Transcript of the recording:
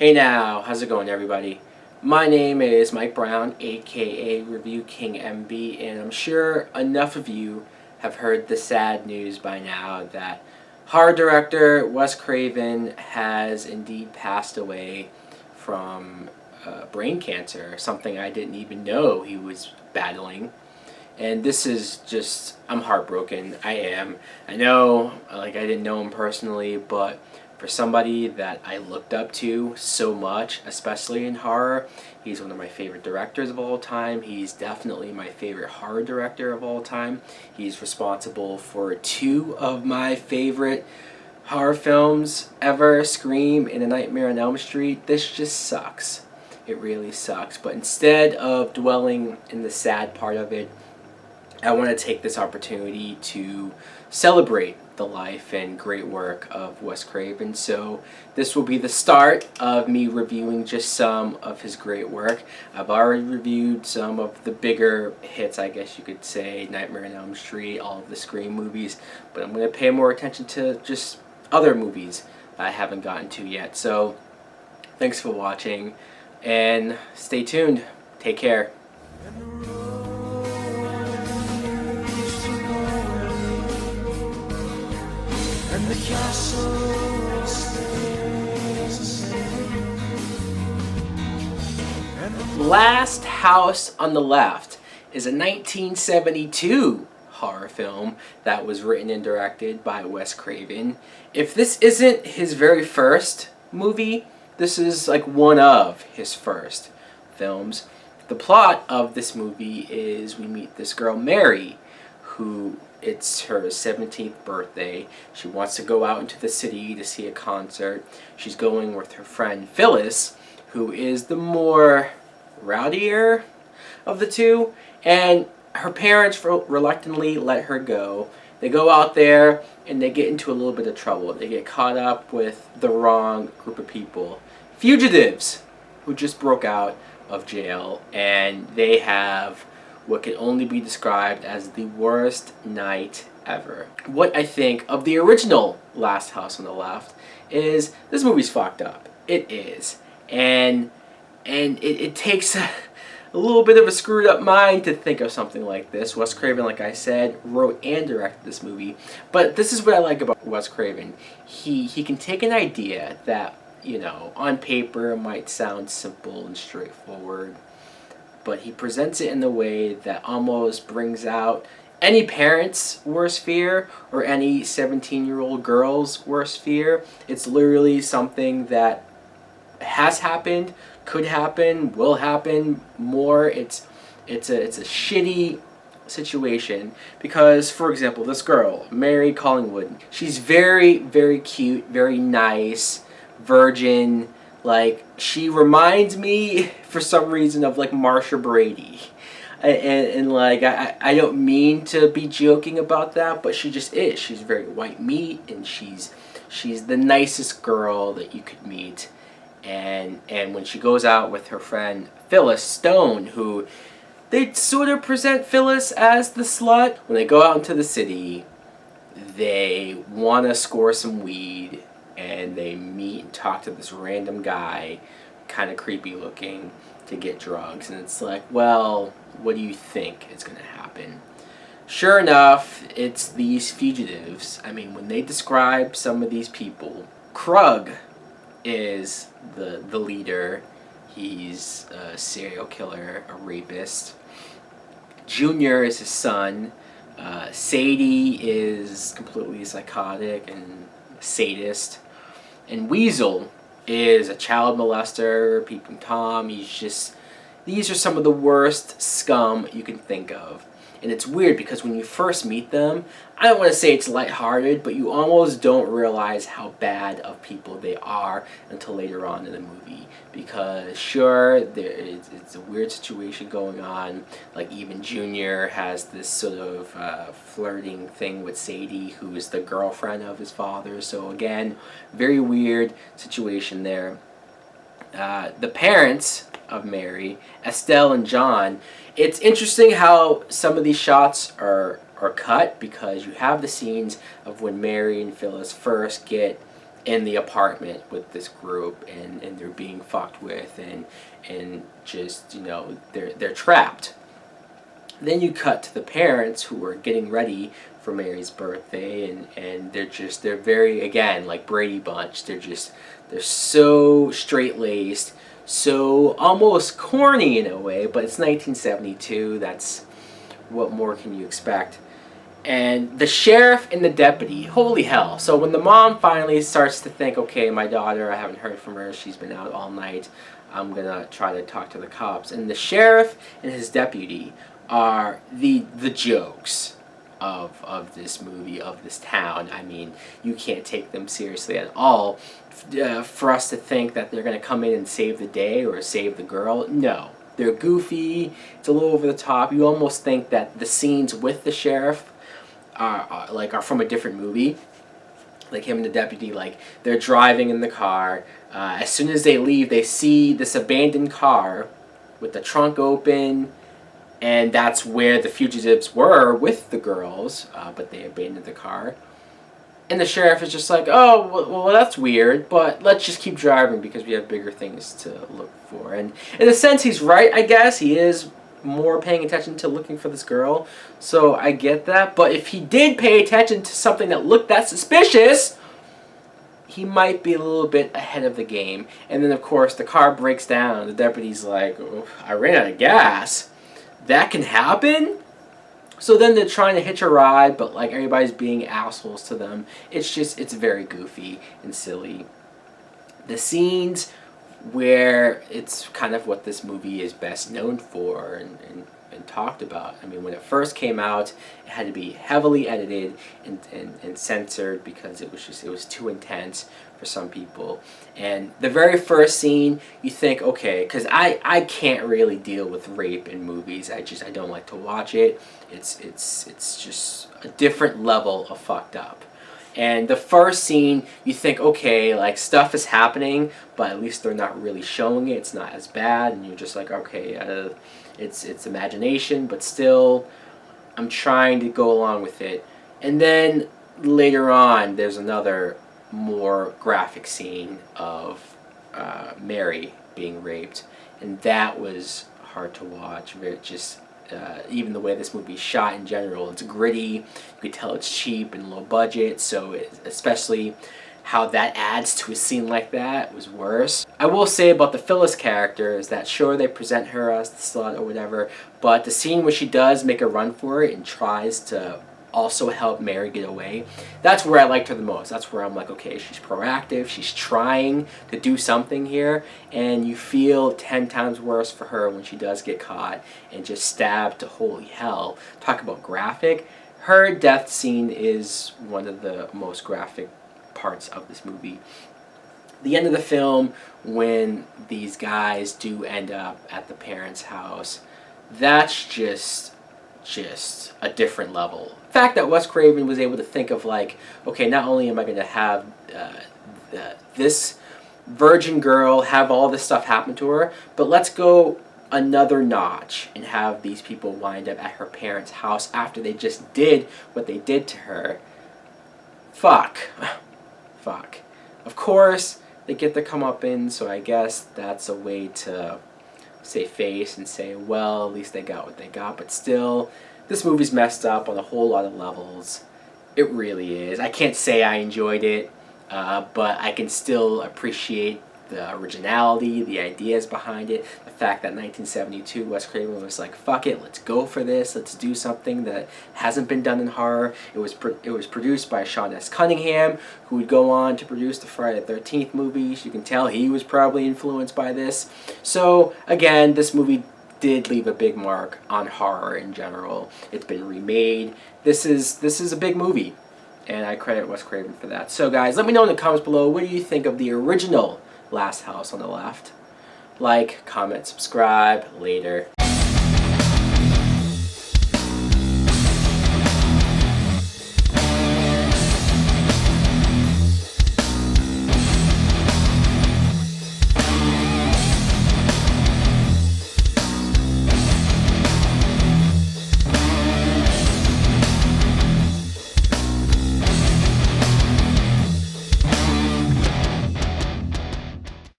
Hey now, how's it going everybody? My name is Mike Brown, aka ReviewKingMB, and I'm sure enough of you have heard the sad news by now that horror director Wes Craven has indeed passed away from brain cancer, something I didn't even know he was battling. And this is just, I'm heartbroken. I am. I know, I didn't know him personally, but for somebody that I looked up to so much, especially in horror, he's one of my favorite directors of all time. He's definitely my favorite horror director of all time. He's responsible for two of my favorite horror films ever, Scream and A Nightmare on Elm Street. This just sucks. It really sucks. But instead of dwelling in the sad part of it, I want to take this opportunity to celebrate the life and great work of Wes Craven. So this will be the start of me reviewing just some of his great work. I've already reviewed some of the bigger hits, I guess you could say, Nightmare on Elm Street, all of the Scream movies, but I'm going to pay more attention to just other movies that I haven't gotten to yet. So thanks for watching and stay tuned. Take care. And the castle stays the same. Last House on the Left is a 1972 horror film that was written and directed by Wes Craven. If this isn't his very first movie, this is like one of his first films. The plot of this movie is we meet this girl Mary, who it's her 17th birthday. She wants to go out into the city to see a concert. She's going with her friend Phyllis, who is the more rowdier of the two, and her parents reluctantly let her go. They go out there and they get into a little bit of trouble. They get caught up with the wrong group of people. Fugitives who just broke out of jail, and they have what can only be described as the worst night ever. What I think of the original Last House on the Left is this movie's fucked up. It is. And it takes a little bit of a screwed up mind to think of something like this. Wes Craven, like I said, wrote and directed this movie. But this is what I like about Wes Craven. He can take an idea that, you know, on paper might sound simple and straightforward, but he presents it in a way that almost brings out any parent's worst fear or any 17-year-old girl's worst fear. It's literally something that has happened, could happen, will happen more. It's a shitty situation because, for example, this girl, Mary Collingwood, she's very, very cute, very nice, virgin. Like, she reminds me, for some reason, of, like, Marsha Brady. And like, I don't mean to be joking about that, but she just is. She's very white meat, and she's the nicest girl that you could meet. And when she goes out with her friend Phyllis Stone, who they sort of present Phyllis as the slut, when they go out into the city, they want to score some weed, and they meet and talk to this random guy, kind of creepy looking, to get drugs. And it's like, well, what do you think is going to happen? Sure enough, it's these fugitives. I mean, when they describe some of these people, Krug is the leader. He's a serial killer, a rapist. Junior is his son. Sadie is completely psychotic and sadist. And Weasel is a child molester, peeping Tom. These are some of the worst scum you can think of. And it's weird because when you first meet them, I don't want to say it's lighthearted, but you almost don't realize how bad of people they are until later on in the movie. Because sure, it's a weird situation going on. Like, even Junior has this sort of flirting thing with Sadie, who is the girlfriend of his father. So again, very weird situation there. The parents of Mary, Estelle and John, it's interesting how some of these shots are cut, because you have the scenes of when Mary and Phyllis first get in the apartment with this group, and they're being fucked with, and just, you know, they're trapped. Then you cut to the parents who are getting ready for Mary's birthday, and they're very, again, like Brady Bunch. They're so straight-laced, so almost corny in a way, but it's 1972. That's, what more can you expect? And the sheriff and the deputy, holy hell. So when the mom finally starts to think, okay, my daughter, I haven't heard from her, she's been out all night, I'm gonna try to talk to the cops. And the sheriff and his deputy are the jokes of this movie, of this town. I mean, you can't take them seriously at all. For us to think that they're going to come in and save the day or save the girl, no. They're goofy, it's a little over the top. You almost think that the scenes with the sheriff are from a different movie. Like him and the deputy, like they're driving in the car. As soon as they leave, they see this abandoned car with the trunk open, and that's where the fugitives were with the girls, but they abandoned the car. And the sheriff is just like, oh, well, that's weird, but let's just keep driving because we have bigger things to look for. And in a sense, he's right, I guess. He is more paying attention to looking for this girl, so I get that. But if he did pay attention to something that looked that suspicious, he might be a little bit ahead of the game. And then, of course, the car breaks down. The deputy's like, oh, I ran out of gas. That can happen? So then they're trying to hitch a ride, but like everybody's being assholes to them. It's very goofy and silly. The scenes where it's kind of what this movie is best known for and talked about. I mean, when it first came out, it had to be heavily edited and censored because it was too intense for some people. And the very first scene, you think, okay, because I can't really deal with rape in movies. I don't like to watch it. It's just a different level of fucked up. And the first scene, you think, okay, like stuff is happening, but at least they're not really showing it. It's not as bad, and you're just like, okay, it's imagination, but still, I'm trying to go along with it. And then later on, there's another more graphic scene of Mary being raped, and that was hard to watch. Even the way this movie is shot in general, it's gritty. You could tell it's cheap and low budget, so especially how that adds to a scene like that was worse. I will say about the Phyllis character is that sure, they present her as the slut or whatever, but the scene where she does make a run for it and tries to also help Mary get away, that's where I liked her the most. That's where I'm like, okay, she's proactive, she's trying to do something here, and you feel 10 times worse for her when she does get caught and just stabbed to holy hell. Talk about graphic. Her death scene is one of the most graphic parts of this movie. The end of the film, when these guys do end up at the parents' house, that's just a different level. The fact that Wes Craven was able to think of like, okay, not only am I going to have this virgin girl have all this stuff happen to her, but let's go another notch and have these people wind up at her parents' house after they just did what they did to her. Fuck. Of course, they get their comeuppance, so I guess that's a way to save face and say, well, at least they got what they got. But still, this movie's messed up on a whole lot of levels. It really is. I can't say I enjoyed it, but I can still appreciate the originality, the ideas behind it, the fact that 1972 Wes Craven was like, fuck it, let's go for this, let's do something that hasn't been done in horror. It was produced by Sean S. Cunningham, who would go on to produce the Friday the 13th movies. You can tell he was probably influenced by this. So again, this movie did leave a big mark on horror in general. It's been remade. This is a big movie, and I credit Wes Craven for that. So guys, let me know in the comments below, what do you think of the original Last House on the Left? Like, comment, subscribe. Later.